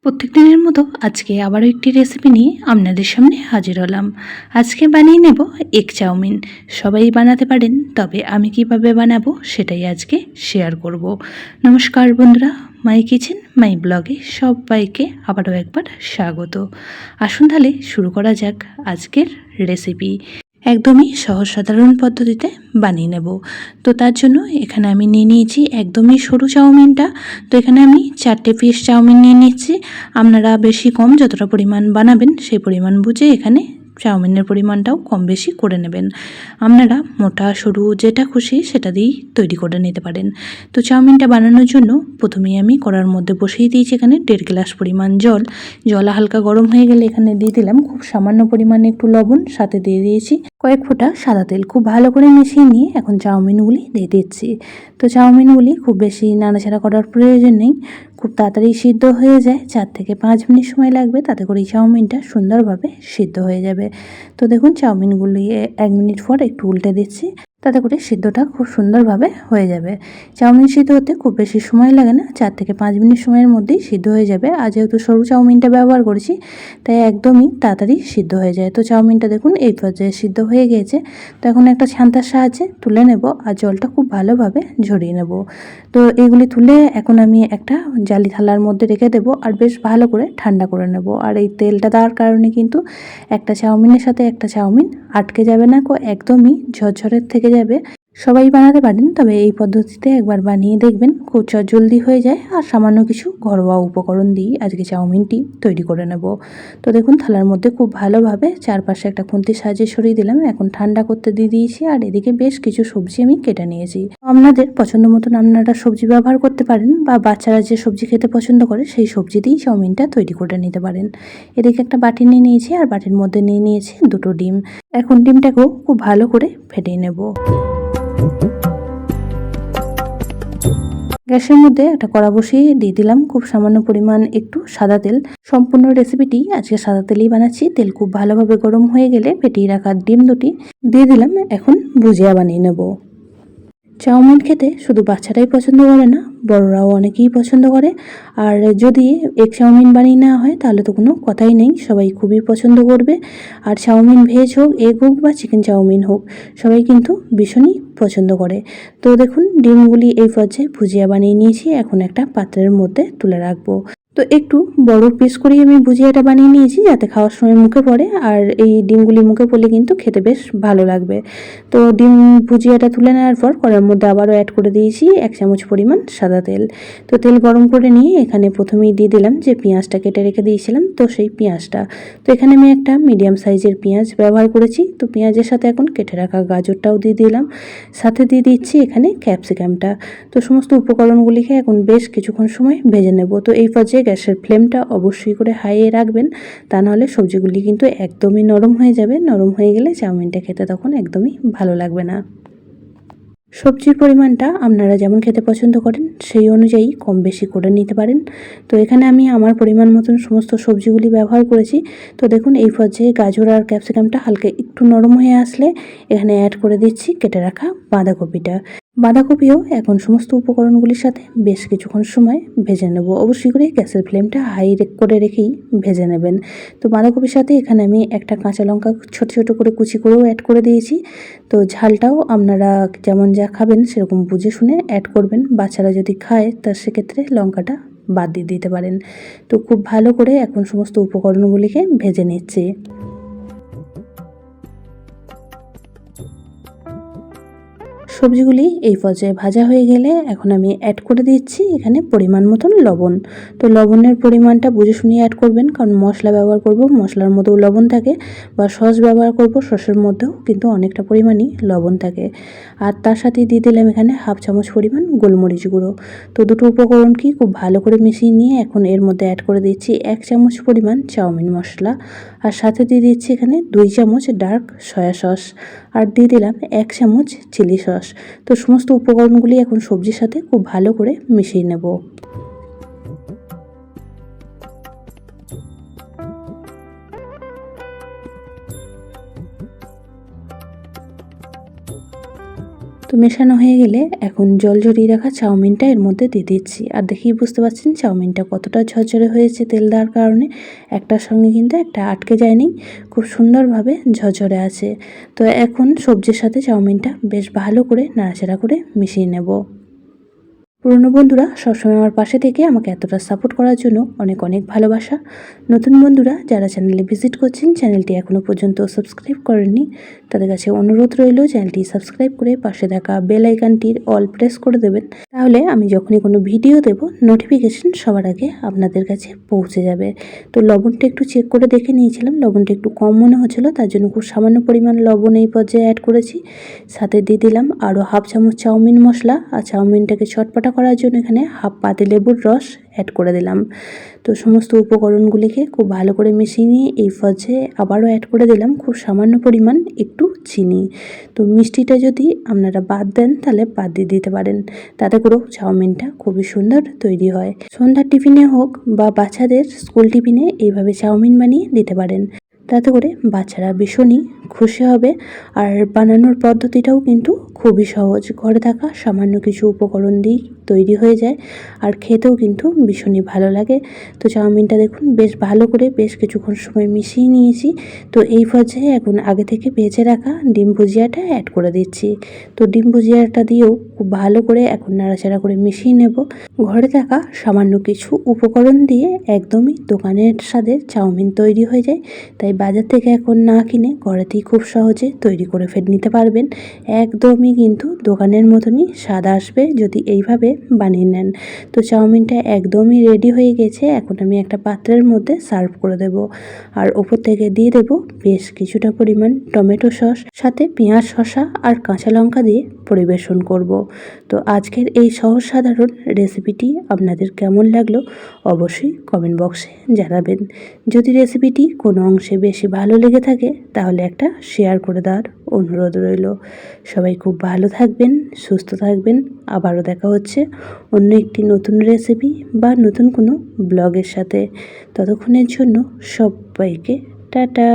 প্রত্যেক দিনের মতো আজকে আবারও একটি রেসিপি নিয়ে আপনাদের সামনে হাজির হলাম। আজকে বানিয়ে নেব এগ চাউমিন। সবাই বানাতে পারেন, তবে আমি কিভাবে বানাবো সেটাই আজকে শেয়ার করব। নমস্কার বন্ধুরা, মাই কিচেন মাই ব্লগে সবাইকে আবারও একবার স্বাগত। আসুন তাহলে শুরু করা যাক আজকের রেসিপি। একদমই সহজ সাধারণ পদ্ধতিতে বানিয়ে নেব। তো তার জন্য এখানে আমি নিয়ে নিয়েছি একদমই সরু চাউমিনটা। তো এখানে আমি 4টে পিস চাউমিন নিয়ে নিচ্ছি। আপনারা বেশি কম যতটা পরিমাণ বানাবেন সেই পরিমাণ বুঝে এখানে চাউমিনের পরিমাণটাও কম বেশি করে নেবেন। আপনারা মোটা সরু যেটা খুশি সেটা দিয়েই তৈরি করে নিতে পারেন। তো চাউমিনটা বানানোর জন্য প্রথমেই আমি কড়ার মধ্যে বসিয়ে দিয়েছি এখানে 1.5 গ্লাস পরিমাণ জল। জল হালকা গরম হয়ে গেলে এখানে দিয়ে দিলাম খুব সামান্য পরিমাণে একটু লবণ, সাথে দিয়ে দিয়েছি কয়েক ফোঁটা সাদা তেল। খুব ভালো করে মিশিয়ে নিয়ে এখন চাউমিনগুলি দিয়ে দিচ্ছি। তো চাউমিনগুলি খুব বেশি নাড়াচাড়া করার প্রয়োজন নেই, খুব তাড়াতাড়ি সিদ্ধ হয়ে যায়। 4 থেকে 5 মিনিট সময় লাগবে, তাতে করে এই চাউমিনটা সুন্দরভাবে সিদ্ধ হয়ে যাবে। তো দেখুন চাউমিনগুলি 1 মিনিট পর একটু উল্টে দিচ্ছি, তাতে করে সিদ্ধটা খুব সুন্দরভাবে হয়ে যাবে। চাউমিন সিদ্ধ হতে খুব বেশি সময় লাগে না, 4 থেকে 5 মিনিট সময়ের মধ্যেই সিদ্ধ হয়ে যাবে। আর যেহেতু সরু চাউমিনটা ব্যবহার করেছি তাই একদমই তাড়াতাড়ি সিদ্ধ হয়ে যায়। তো চাউমিনটা দেখুন এই পর্যায়ে সিদ্ধ হয়ে গিয়েছে। তো এখন একটা ছান্তার সাহায্যে তুলে নেব আর জলটা খুব ভালোভাবে ঝরিয়ে নেব। তো এইগুলি তুলে এখন আমি একটা জালি থালার মধ্যে রেখে দেবো আর বেশ ভালো করে ঠান্ডা করে নেব। আর এই তেলটা দেওয়ার কারণে কিন্তু একটা চাউমিনের সাথে একটা চাউমিন আটকে যাবে না, একদমই ঝরঝরের থেকে যাবে। সবাই বানাতে পারেন, তবে এই পদ্ধতিতে একবার বানিয়ে দেখবেন, খুব জলদি হয়ে যায়। আর সামান্য কিছু ঘরোয়া উপকরণ দিয়েই আজকে চাউমিনটি তৈরি করে নেব। তো দেখুন থালার মধ্যে খুব ভালোভাবে চারপাশে একটা খুন্তির সাহায্যে সরিয়ে দিলাম। এখন ঠান্ডা করতে দিয়ে দিয়েছি আর এদিকে বেশ কিছু সবজি আমি কেটে নিয়েছি। আপনাদের পছন্দ মতন আপনারা সবজি ব্যবহার করতে পারেন, বা বাচ্চারা যে সবজি খেতে পছন্দ করে সেই সবজি দিয়েই চাউমিনটা তৈরি করে নিতে পারেন। এদিকে একটা বাটি নিয়ে নিয়েছি আর বাটির মধ্যে নিয়ে নিয়েছি 2টো ডিম। এখন ডিমটাকেও খুব ভালো করে ফেটিয়ে নেব। গ্যাসের মধ্যে একটা কড়া বসিয়ে দিয়ে দিলাম খুব সামান্য পরিমাণ একটু সাদা তেল। সম্পূর্ণ রেসিপিটি আজকে সাদা তেলেই বানাচ্ছি। তেল খুব ভালোভাবে গরম হয়ে গেলে ফেটিয়ে রাখা ডিম দুটি দিয়ে দিলাম। এখন ভুজিয়া বানিয়ে নেব। চাউমিন খেতে শুধু বাচ্চারাই পছন্দ করে না, বড়রাও অনেকেই পছন্দ করে। আর যদি এগ চাউমিন বানিয়ে নেওয়া হয় তাহলে তো কোনো কথাই নেই, সবাই খুবই পছন্দ করবে। আর চাউমিন ভেজ হোক, এগ হোক বা চিকেন চাউমিন হোক, সবাই কিন্তু ভীষণই পছন্দ করে। তো দেখুন ডিমগুলি এই পর্যায়ে ভুজিয়া বানিয়ে নিয়েছি, এখন একটা পাত্রের মধ্যে তুলে রাখবো। তো একটু বড় পিস করেই আমি ভুজিয়াটা বানিয়ে নিয়েছি যাতে খাওয়ার সময় মুখে পড়ে, আর এই ডিমগুলি মুখে পড়লে কিন্তু খেতে বেশ ভালো লাগবে। তো ডিম ভুজিয়াটা তুলে নেওয়ার পর কড়ার মধ্যে আবারও অ্যাড করে দিয়েছি 1 চামচ পরিমাণ সাদা তেল। তো তেল গরম করে নিয়ে এখানে প্রথমেই দিয়ে দিলাম যে পেঁয়াজটা কেটে রেখে দিয়েছিলাম, তো সেই পেঁয়াজটা। তো এখানে আমি একটা মিডিয়াম সাইজের পেঁয়াজ ব্যবহার করেছি। তো পেঁয়াজের সাথে এখন কেটে রাখা গাজরটাও দিয়ে দিলাম, সাথে দিয়ে দিচ্ছি এখানে ক্যাপসিকামটা। তো সমস্ত উপকরণগুলিকে এখন বেশ কিছুক্ষণ সময় ভেজে নেব। তো এই পর্যায়ে গ্যাসের ফ্লেমটা অবশ্যই করে হাইয়ে রাখবেন, তা নাহলে সবজিগুলি কিন্তু একদমই নরম হয়ে যাবে। নরম হয়ে গেলে চাউমিনটা খেতে তখন একদমই ভালো লাগবে না। সবজির পরিমাণটা আপনারা যেমন খেতে পছন্দ করেন সেই অনুযায়ী কম বেশি করে নিতে পারেন। তো এখানে আমি আমার পরিমাণ মতন সমস্ত সবজিগুলি ব্যবহার করেছি। তো দেখুন এই পর্যায়ে গাজর আর ক্যাপসিকামটা হালকা একটু নরম হয়ে আসলে এখানে অ্যাড করে দিচ্ছি কেটে রাখা বাঁধাকপিটা। বাঁধাকপিও এখন সমস্ত উপকরণগুলির সাথে বেশ কিছুক্ষণ সময় ভেজে নেব। অবশ্যই করে গ্যাসের ফ্লেমটা হাই করে রেখেই ভেজে নেবেন। তো বাঁধাকপির সাথে এখানে আমি একটা কাঁচা লঙ্কা ছোট ছোট করে কুচি করেও অ্যাড করে দিয়েছি। তো ঝালটাও আপনারা যেমন যা খাবেন সেরকম বুঝে শুনে অ্যাড করবেন। বাচ্চারা যদি খায় তা সেক্ষেত্রে লঙ্কাটা বাদ দিয়ে দিতে পারেন। তো খুব ভালো করে এখন সমস্ত উপকরণগুলিকে ভেজে নিচ্ছি। সবজিগুলি এই পর্যায়ে ভাজা হয়ে গেলে এখন আমি অ্যাড করে দিচ্ছি এখানে পরিমাণ মতন লবণ। তো লবণের পরিমাণটা বুঝে শুনে অ্যাড করবেন, কারণ মশলা ব্যবহার করব, মশলার মধ্যেও লবণ থাকে, বা সস ব্যবহার করব, সসের মধ্যেও কিন্তু অনেকটা পরিমাণই লবণ থাকে। আর তার সাথে দিয়ে দিলাম এখানে 1/2 চামচ পরিমাণ গোলমরিচ গুঁড়ো। তো দুটো উপকরণকে খুব ভালো করে মিশিয়ে নিয়ে এখন এর মধ্যে অ্যাড করে দিচ্ছি 1 চামচ পরিমাণ চাউমিন মশলা, আর সাথে দিয়ে দিচ্ছি এখানে 2 চামচ ডার্ক সয়া সস, আর দিয়ে দিলাম 1 চামচ চিলি সস। তো সমস্ত উপকরণগুলি এখন সবজির সাথে খুব ভালো করে মিশিয়ে নেব। তো মেশানো হয়ে গেলে এখন জল ঝরিয়ে রাখা চাউমিনটা এর মধ্যে দিয়ে দিচ্ছি। আর দেখেই বুঝতে পারছেন চাউমিনটা কতটা ঝরঝরে হয়েছে তেল দেওয়ার কারণে। একটার সঙ্গে কিন্তু একটা আটকে যায়নি, খুব সুন্দরভাবে ঝরঝরে আছে। তো এখন সবজির সাথে চাউমিনটা বেশ ভালো করে নাড়াচাড়া করে মিশিয়ে নেব। পুরনো বন্ধুরা সবসময় আমার পাশে থেকে আমাকে এতটা সাপোর্ট করার জন্য অনেক অনেক ভালোবাসা। নতুন বন্ধুরা যারা চ্যানেলে ভিজিট করছেন, চ্যানেলটি এখনও পর্যন্ত সাবস্ক্রাইব করেননি, তাদের কাছে অনুরোধ রইল চ্যানেলটি সাবস্ক্রাইব করে পাশে থাকা বেল আইকনটির অল প্রেস করে দেবেন। তাহলে আমি যখনই কোনো ভিডিও দেব নোটিফিকেশন সবার আগে আপনাদের কাছে পৌঁছে যাবে। তো লবণটা একটু চেক করে দেখে নিয়েছিলাম, লবণটা একটু কম মনে হচ্ছিলো, তার জন্য খুব সামান্য পরিমাণ লবণ এই পর্যায়ে অ্যাড করেছি। সাথে দিয়ে দিলাম আরও হাফ চামচ চাউমিন মশলা। আর চাউমিনটাকে চটপটা করার জন্য এখানে হাফ পাতিলেবুর রস অ্যাড করে দিলাম। তো সমস্ত উপকরণগুলিকে খুব ভালো করে মিশিয়ে নিয়ে এই পর্যায়ে আবারও অ্যাড করে দিলাম খুব সামান্য পরিমাণ একটু চিনি। তো মিষ্টিটা যদি আপনারা বাদ দেন তাহলে বাদ দিয়ে দিতে পারেন, তাতে করেও চাউমিনটা খুবই সুন্দর তৈরি হয়। সন্ধ্যার টিফিনে হোক বা বাচ্চাদের স্কুল টিফিনে এইভাবে চাউমিন বানিয়ে দিতে পারেন, তাতে করে বাচ্চারা ভীষণই খুশি হবে। আর বানানোর পদ্ধতিটাও কিন্তু খুবই সহজ, ঘরে থাকা সামান্য কিছু উপকরণ দিয়েই তৈরি হয়ে যায়, আর খেতেও কিন্তু ভীষণই ভালো লাগে। তো চাউমিনটা দেখুন বেশ ভালো করে বেশ কিছুক্ষণ সময় মিশিয়ে নিয়েছি। তো এই পর্যায়ে এখন আগে থেকে ভেজে রাখা ডিম ভুজিয়াটা অ্যাড করে দিচ্ছি। তো ডিম ভুজিয়াটা দিয়েও খুব ভালো করে এখন নাড়াচাড়া করে মিশিয়ে নেব। ঘরে থাকা সামান্য কিছু উপকরণ দিয়ে একদমই দোকানের স্বাদে চাউমিন তৈরি হয়ে যায়। তাই বাজার থেকে এখন না কিনে ঘরেতেই খুব সহজে তৈরি করে নিতে পারবেন। একদমই কিন্তু দোকানের মতনই স্বাদ আসবে যদি এইভাবে বানিয়ে নেন। তো চাউমিনটা একদমই রেডি হয়ে গেছে, এখন আমি একটা পাত্রের মধ্যে সার্ভ করে দেব। আর ওপর থেকে দিয়ে দেব বেশ কিছুটা পরিমাণ টমেটো সস, সাথে পেঁয়াজ, শসা আর কাঁচা লঙ্কা দিয়ে পরিবেশন করব। তো আজকের এই সহজ সাধারণ রেসিপিটি আপনাদের কেমন লাগলো অবশ্যই কমেন্ট বক্সে জানাবেন। যদি রেসিপিটি কোনো অংশে বেশি ভালো লেগে থাকে তাহলে একটা শেয়ার করে দেওয়ার অনুরোধ রইল। সবাই খুব ভালো থাকবেন, সুস্থ থাকবেন। আবারও দেখা হচ্ছে অন্য একটি নতুন রেসিপি বা নতুন কোনো ব্লগের সাথে। ততক্ষণের জন্য সবাইকে টাটা।